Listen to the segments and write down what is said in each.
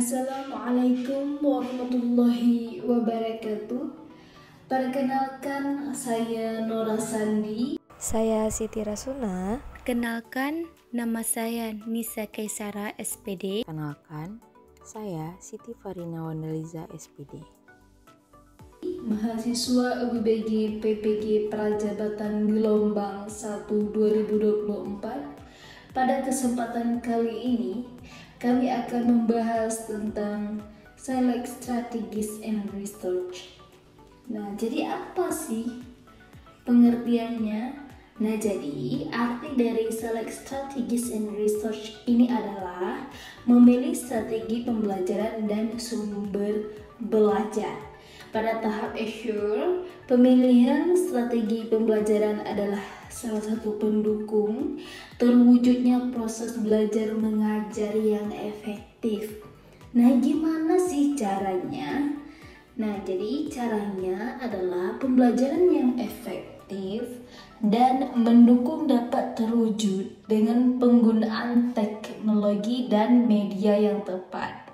Assalamualaikum warahmatullahi wabarakatuh. Perkenalkan, saya Nora Sandi. Saya Siti Rasuna. Kenalkan, nama saya Nisa Kaisara SPD. Kenalkan, saya Siti Farina Wandaliza SPD. Mahasiswa UBG PPG Prajabatan Gelombang 1 2024. Pada kesempatan kali ini, kami akan membahas tentang Select Strategies and Research. Nah, jadi apa sih pengertiannya? Nah, jadi arti dari Select Strategies and Research ini adalah memilih strategi pembelajaran dan sumber belajar. Pada tahap Assure, pemilihan strategi pembelajaran adalah salah satu pendukung terwujudnya proses belajar mengajar yang efektif. Nah, gimana sih caranya? Nah, jadi caranya adalah pembelajaran yang efektif dan mendukung dapat terwujud dengan penggunaan teknologi dan media yang tepat.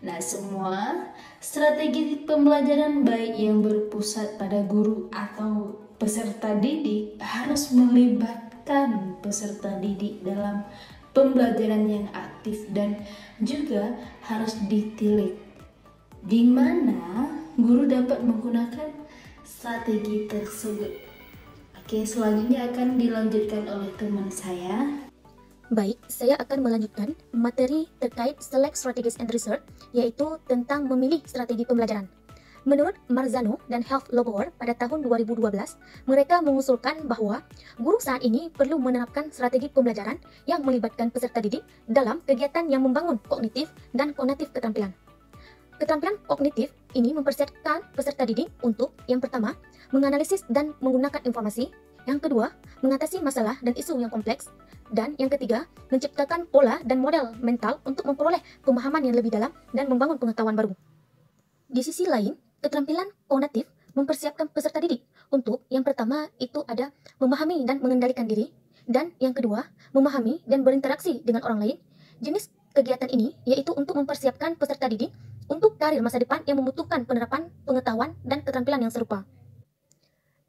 Nah, semua strategi pembelajaran baik yang berpusat pada guru atau peserta didik harus melibatkan peserta didik dalam pembelajaran yang aktif dan juga harus ditilik di mana guru dapat menggunakan strategi tersebut. Oke, selanjutnya akan dilanjutkan oleh teman saya. Baik, saya akan melanjutkan materi terkait Select Strategies and Research, yaitu tentang memilih strategi pembelajaran. Menurut Marzano dan Health Lobower pada tahun 2012, mereka mengusulkan bahwa guru saat ini perlu menerapkan strategi pembelajaran yang melibatkan peserta didik dalam kegiatan yang membangun kognitif dan konatif keterampilan. Keterampilan kognitif ini mempersiapkan peserta didik untuk, yang pertama, menganalisis dan menggunakan informasi, yang kedua, mengatasi masalah dan isu yang kompleks, dan yang ketiga, menciptakan pola dan model mental untuk memperoleh pemahaman yang lebih dalam dan membangun pengetahuan baru. Di sisi lain, keterampilan kognitif mempersiapkan peserta didik untuk, yang pertama, itu ada memahami dan mengendalikan diri, dan yang kedua, memahami dan berinteraksi dengan orang lain. Jenis kegiatan ini yaitu untuk mempersiapkan peserta didik untuk karir masa depan yang membutuhkan penerapan pengetahuan dan keterampilan yang serupa.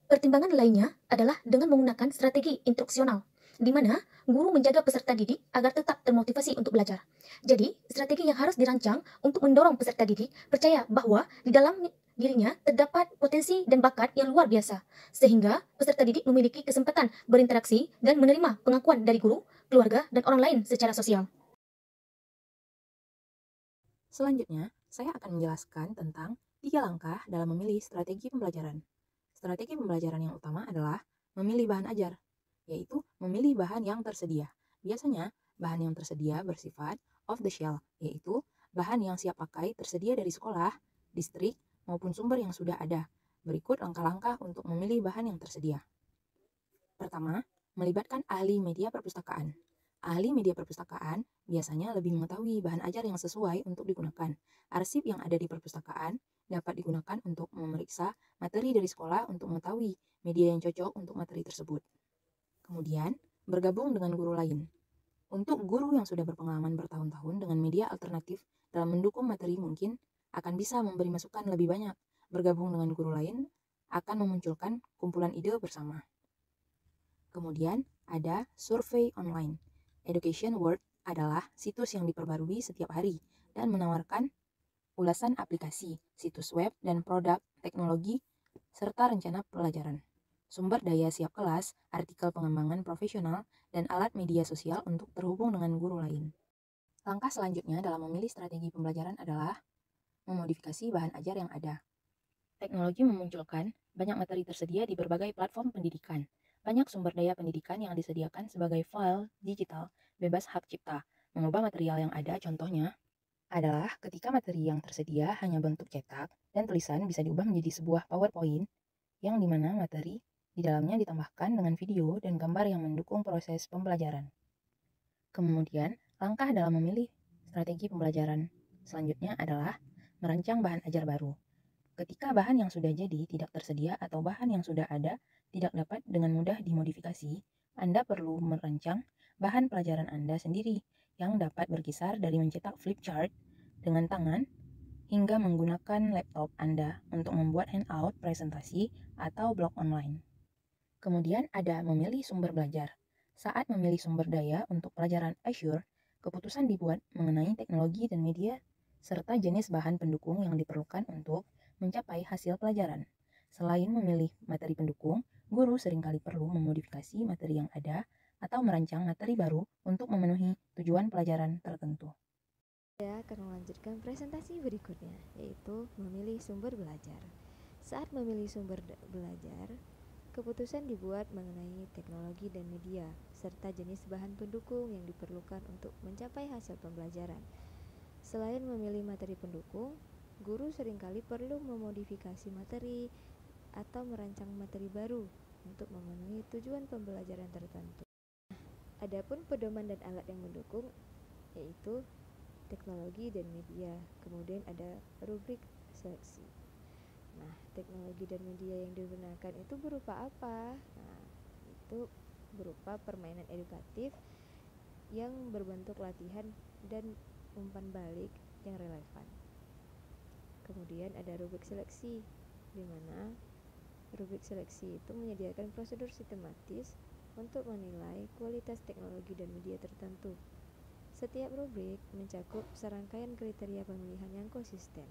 Pertimbangan lainnya adalah dengan menggunakan strategi instruksional, di mana guru menjaga peserta didik agar tetap termotivasi untuk belajar. Jadi, strategi yang harus dirancang untuk mendorong peserta didik percaya bahwa di dalam dirinya terdapat potensi dan bakat yang luar biasa, sehingga peserta didik memiliki kesempatan berinteraksi dan menerima pengakuan dari guru, keluarga, dan orang lain secara sosial. Selanjutnya, saya akan menjelaskan tentang 3 langkah dalam memilih strategi pembelajaran. Strategi pembelajaran yang utama adalah memilih bahan ajar, yaitu memilih bahan yang tersedia. Biasanya, bahan yang tersedia bersifat off the shelf, yaitu bahan yang siap pakai tersedia dari sekolah, distrik, maupun sumber yang sudah ada. Berikut langkah-langkah untuk memilih bahan yang tersedia. Pertama, melibatkan ahli media perpustakaan. Ahli media perpustakaan biasanya lebih mengetahui bahan ajar yang sesuai untuk digunakan. Arsip yang ada di perpustakaan dapat digunakan untuk memeriksa materi dari sekolah untuk mengetahui media yang cocok untuk materi tersebut. Kemudian, bergabung dengan guru lain. Untuk guru yang sudah berpengalaman bertahun-tahun dengan media alternatif dalam mendukung materi mungkin akan bisa memberi masukan lebih banyak. Bergabung dengan guru lain akan memunculkan kumpulan ide bersama. Kemudian, ada survei online. Education World adalah situs yang diperbarui setiap hari dan menawarkan ulasan aplikasi, situs web, dan produk teknologi, serta rencana pelajaran. Sumber daya siap kelas, artikel pengembangan profesional, dan alat media sosial untuk terhubung dengan guru lain. Langkah selanjutnya dalam memilih strategi pembelajaran adalah memodifikasi bahan ajar yang ada. Teknologi memunculkan banyak materi tersedia di berbagai platform pendidikan. Banyak sumber daya pendidikan yang disediakan sebagai file digital bebas hak cipta. Mengubah material yang ada contohnya adalah ketika materi yang tersedia hanya bentuk cetak dan tulisan bisa diubah menjadi sebuah PowerPoint yang dimana materi di dalamnya ditambahkan dengan video dan gambar yang mendukung proses pembelajaran. Kemudian, langkah dalam memilih strategi pembelajaran selanjutnya adalah merancang bahan ajar baru. Ketika bahan yang sudah jadi tidak tersedia atau bahan yang sudah ada tidak dapat dengan mudah dimodifikasi, Anda perlu merancang bahan pelajaran Anda sendiri yang dapat berkisar dari mencetak flip chart dengan tangan hingga menggunakan laptop Anda untuk membuat handout, presentasi, atau blog online. Kemudian ada memilih sumber belajar. Saat memilih sumber daya untuk pelajaran Azure, keputusan dibuat mengenai teknologi dan media serta jenis bahan pendukung yang diperlukan untuk mencapai hasil pelajaran. Selain memilih materi pendukung, guru seringkali perlu memodifikasi materi yang ada atau merancang materi baru untuk memenuhi tujuan pelajaran tertentu. Saya akan melanjutkan presentasi berikutnya, yaitu memilih sumber belajar. Saat memilih sumber belajar, keputusan dibuat mengenai teknologi dan media, serta jenis bahan pendukung yang diperlukan untuk mencapai hasil pembelajaran. Selain memilih materi pendukung, guru seringkali perlu memodifikasi materi atau merancang materi baru untuk memenuhi tujuan pembelajaran tertentu. Adapun pedoman dan alat yang mendukung yaitu teknologi dan media. Kemudian ada rubrik seleksi. Nah, teknologi dan media yang digunakan itu berupa apa? Nah, itu berupa permainan edukatif yang berbentuk latihan dan umpan balik yang relevan. Kemudian ada rubrik seleksi, di mana rubrik seleksi itu menyediakan prosedur sistematis untuk menilai kualitas teknologi dan media tertentu. Setiap rubrik mencakup serangkaian kriteria pemilihan yang konsisten,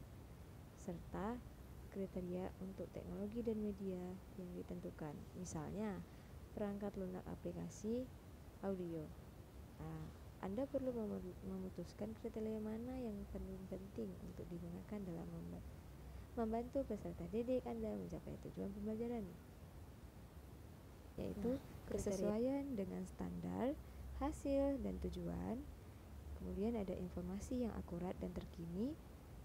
serta kriteria untuk teknologi dan media yang ditentukan. Misalnya, perangkat lunak aplikasi audio. Nah, Anda perlu memutuskan kriteria mana yang paling penting untuk digunakan dalam membantu peserta didik Anda mencapai tujuan pembelajaran, yaitu kesesuaian dengan standar, hasil, dan tujuan. Kemudian ada informasi yang akurat dan terkini,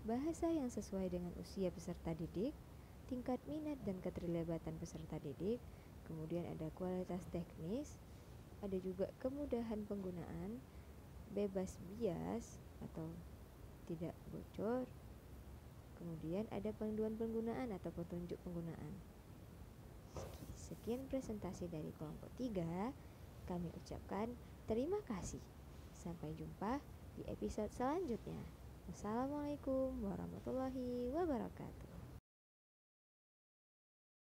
bahasa yang sesuai dengan usia peserta didik, tingkat minat dan keterlibatan peserta didik. Kemudian ada kualitas teknis, ada juga kemudahan penggunaan, bebas bias atau tidak bocor. Kemudian ada panduan penggunaan atau petunjuk penggunaan. Sekian presentasi dari kelompok 3. Kami ucapkan terima kasih. Sampai jumpa di episode selanjutnya. Wassalamualaikum warahmatullahi wabarakatuh.